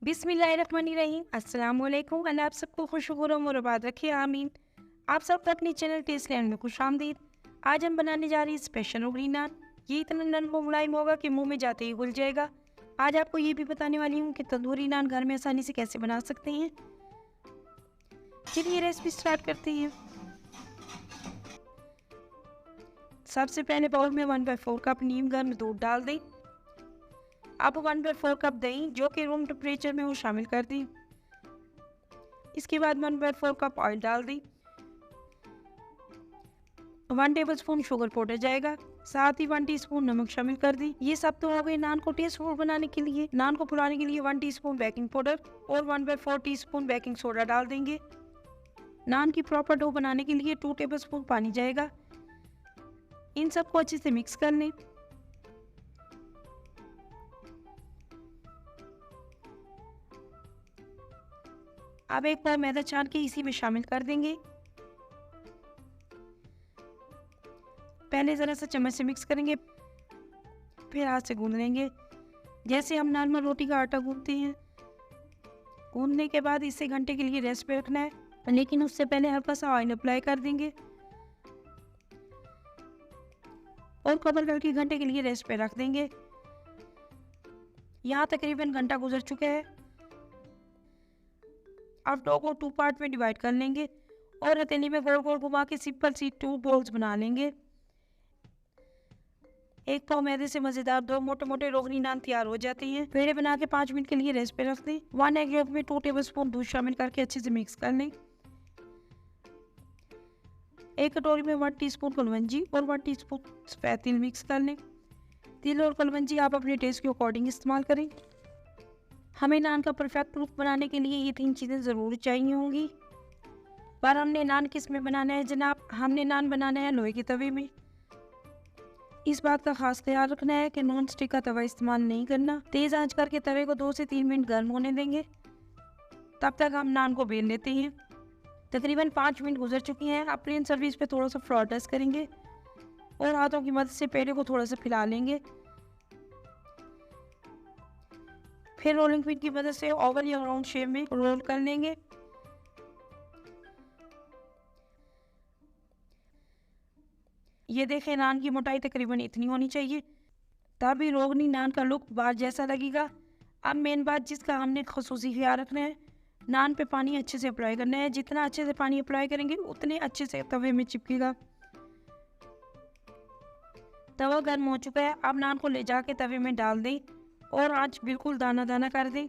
बिस्मिल्लाहिर्रहमानिर्रहीम। अस्सलाम वालेकुम। अल्लाह आप सबको खुश और मुबारक रखे, आमीन। आप सब अपने चैनल टेस्ट लैंड में खुशामदीद। आज हम बनाने जा रही हैं स्पेशल रोगनी नान। ये इतना नरम और मुलायम होगा कि मुंह में जाते ही घुल जाएगा। आज आपको ये भी बताने वाली हूँ कि तंदूरी नान घर में आसानी से कैसे बना सकते हैं। चलिए रेसिपी स्टार्ट करते हैं। सबसे पहले बाउल में 1/4 कप नीम गर्म दूध डाल दें। अब 1/4 कप दही जो कि रूम टेम्परेचर में हो शामिल कर दें। इसके बाद 1/4 कप ऑयल डाल दी। 1 टेबलस्पून शुगर पाउडर जाएगा, साथ ही 1 टीस्पून नमक शामिल कर दी। ये सब तो हो गए नान को टेस्टफुल बनाने के लिए। नान को फुलाने के लिए 1 टीस्पून बेकिंग पाउडर और 1/4 टीस्पून बेकिंग सोडा डाल देंगे। नान की प्रॉपर डो बनाने के लिए 2 टेबलस्पून पानी जाएगा। इन सबको अच्छे से मिक्स कर लें। अब एक बार मैदा छान के इसी में शामिल कर देंगे। पहले ज़रा सा चम्मच से मिक्स करेंगे, फिर हाथ से गूंद लेंगे जैसे हम नॉर्मल रोटी का आटा गूंदते हैं। गूंदने के बाद इसे घंटे के लिए रेस्ट पे रखना है, लेकिन उससे पहले हल्का सा ऑयल अप्लाई कर देंगे और कवर करके घंटे के लिए रेस्ट पे रख देंगे। यहाँ तकरीबन घंटा गुजर चुका है। अब डो को 2 पार्ट में डिवाइड कर लेंगे और हथेली में गोल गोल घुमा के सिंपल सी 2 बॉल्स बना लेंगे। एक पाव मैदे से मजेदार 2 मोटे मोटे रोगनी नान तैयार हो जाती हैं। पेड़े बना के 5 मिनट के लिए रेस्ट पे रख दें। 1 एग येल्क में 2 टेबलस्पून दूध शामिल करके अच्छे से मिक्स कर लें। एक कटोरी में 1 टीस्पून कलवंजी और 1 टीस्पून सफेद तिल मिक्स कर लें। तिल और कलवंजी आप अपने टेस्ट के अकॉर्डिंग इस्तेमाल करें। हमें नान का परफेक्ट लुक बनाने के लिए ये 3 चीज़ें ज़रूर चाहिए होंगी। पर हमने नान किस में बनाना है जनाब? हमने नान बनाना है लोहे के तवे में। इस बात का खास ख्याल रखना है कि नॉन स्टिक का तवा इस्तेमाल नहीं करना। तेज़ आंच करके तवे को 2 से 3 मिनट गर्म होने देंगे। तब तक हम नान को बेल लेते हैं। तकरीबन 5 मिनट गुजर चुकी हैं। अब प्लेन सर्विस पे थोड़ा सा फ्लोर डस्ट करेंगे और हाथों की मदद से पेड़े को थोड़ा सा फैला लेंगे। फिर रोलिंग पिन की मदद से ओवल या राउंड शेप में रोल कर लेंगे। ये देखें, नान की मोटाई तकरीबन इतनी होनी चाहिए, तभी रोगनी नान का लुक बार जैसा लगेगा। अब मेन बात जिसका हमने खसूसी ख्याल रखना है, नान पे पानी अच्छे से अप्लाई करना है। जितना अच्छे से पानी अप्लाई करेंगे उतने अच्छे से तवे में चिपकेगा। तवा गर्म हो चुका है। अब नान को ले जाके तवे में डाल दें और आंच बिल्कुल दाना दाना कर दें।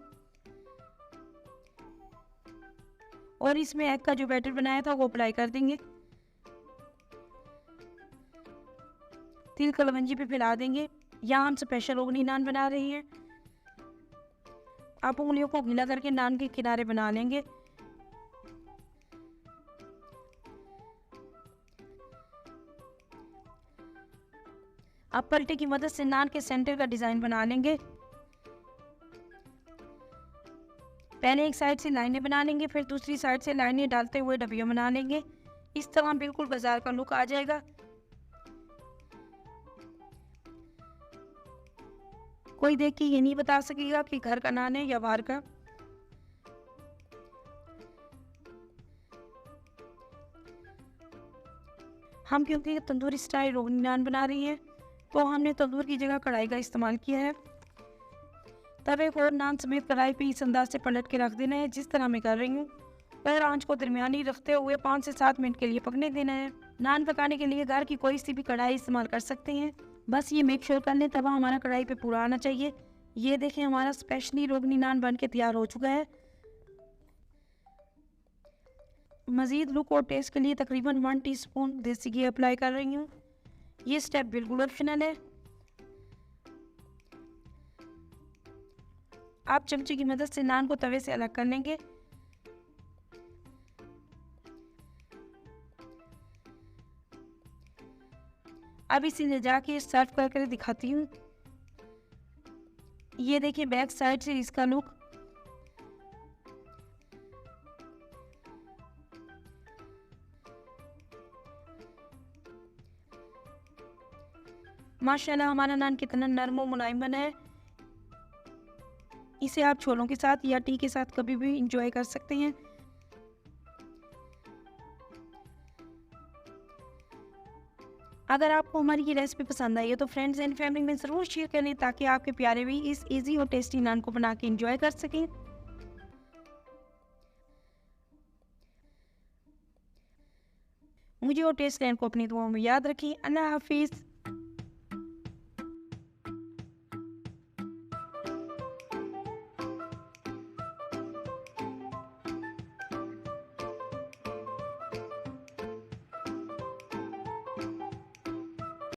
और इसमें एग का जो बैटर बनाया था वो अप्लाई कर देंगे। तिल कलवंजी पे फैला देंगे। यहाँ हम स्पेशल रोगनी नान बना रहे हैं। आप उंगलियों को गीला करके नान के किनारे बना लेंगे। अब पलटे की मदद से नान के सेंटर का डिज़ाइन बना लेंगे। पहले एक साइड से लाइनें बना लेंगे, फिर दूसरी साइड से लाइनें डालते हुए डबियाँ बना लेंगे। इस तरह बिल्कुल बाजार का लुक आ जाएगा। कोई देख के ये नहीं बता सकेगा कि घर का नान है या बाहर का। हम क्योंकि तंदूरी स्टाइल रोगनी नान बना रही हैं, तो हमने तंदूर की जगह कढ़ाई का इस्तेमाल किया है। तवे को नान समेत कढ़ाई पे इस अंदाज से पलट के रख देना है जिस तरह मैं कर रही हूँ, और आंच को दरमियानी रखते हुए 5 से 7 मिनट के लिए पकने देना है। नान पकाने के लिए घर की कोई सी भी कढ़ाई इस्तेमाल कर सकते हैं, बस ये मेक श्योर कर लें तवा हमारा कढ़ाई पे पूरा आना चाहिए। ये देखें, हमारा स्पेशली रोगनी नान बन के तैयार हो चुका है। मज़ीद लुक और टेस्ट के लिए तकरीबन 1 टीस्पून देसी घी अप्लाई कर रही हूँ। ये स्टेप बिल्कुल ऑप्शनल है। आप चमचे की मदद से नान को तवे से अलग कर लेंगे। अब इसे ले जाके सर्व करके दिखाती हूँ। ये देखिए बैक साइड से इसका लुक। माशाल्लाह हमारा नान कितना नरम और मुलायम बना है। इसे आप छोलों के साथ या टी के साथ कभी भी इंजॉय कर सकते हैं। अगर आपको हमारी ये रेसिपी पसंद आई है तो फ्रेंड्स एंड फैमिली में ज़रूर शेयर करें ताकि आपके प्यारे भी इस इजी और टेस्टी नान को बना के इंजॉय कर सकें। मुझे और टेस्ट लैंड को अपनी दुआओं में याद रखें। अल्लाह हाफिज़।